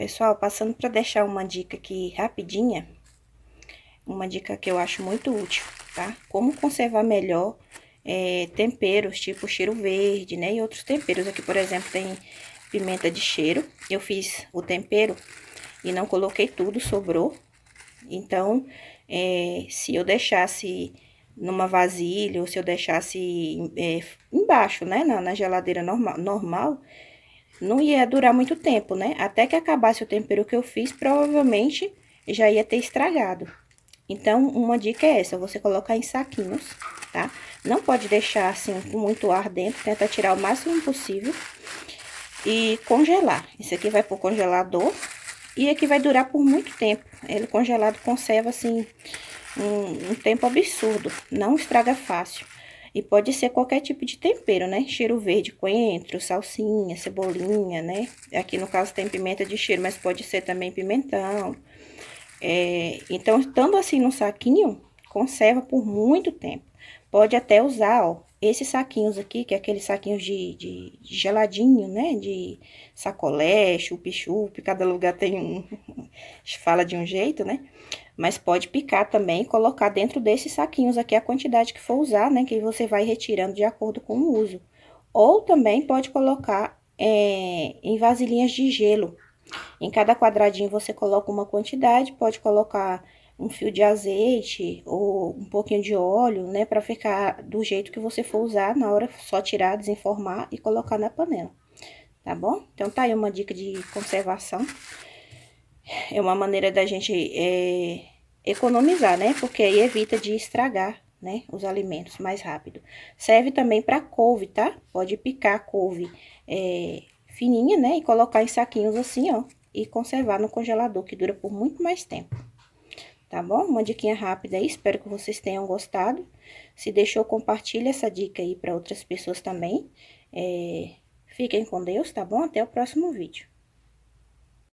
Pessoal, passando para deixar uma dica aqui rapidinha, uma dica que eu acho muito útil, tá? Como conservar melhor temperos, tipo cheiro verde, né? E outros temperos. Aqui, por exemplo, tem pimenta de cheiro. Eu fiz o tempero e não coloquei tudo, sobrou. Então, se eu deixasse numa vasilha ou se eu deixasse embaixo, né? Na geladeira normal, não ia durar muito tempo, né? Até que acabasse o tempero que eu fiz, provavelmente já ia ter estragado. Então, uma dica é essa, você colocar em saquinhos, tá? Não pode deixar assim com muito ar dentro, tenta tirar o máximo possível e congelar. Esse aqui vai pro congelador e aqui vai durar por muito tempo. Ele congelado conserva assim um tempo absurdo, não estraga fácil. E pode ser qualquer tipo de tempero, né? Cheiro verde, coentro, salsinha, cebolinha, né? Aqui no caso tem pimenta de cheiro, mas pode ser também pimentão. Então, estando assim no saquinho, conserva por muito tempo. Pode até usar, ó, esses saquinhos aqui, que é aqueles saquinhos de geladinho, né? De sacolé, chup-chup, cada lugar tem um, fala de um jeito, né? Mas pode picar também e colocar dentro desses saquinhos aqui a quantidade que for usar, né? Que você vai retirando de acordo com o uso. Ou também pode colocar em vasilhinhas de gelo. Em cada quadradinho você coloca uma quantidade, pode colocar um fio de azeite ou um pouquinho de óleo, né? Pra ficar do jeito que você for usar, na hora só tirar, desenformar e colocar na panela, tá bom? Então tá aí uma dica de conservação. É uma maneira da gente economizar, né? Porque aí evita de estragar, né? Os alimentos mais rápido. Serve também para couve, tá? Pode picar a couve fininha, né? E colocar em saquinhos assim, ó. E conservar no congelador, que dura por muito mais tempo. Tá bom? Uma diquinha rápida aí, espero que vocês tenham gostado. Se deixou, compartilha essa dica aí para outras pessoas também. Fiquem com Deus, tá bom? Até o próximo vídeo.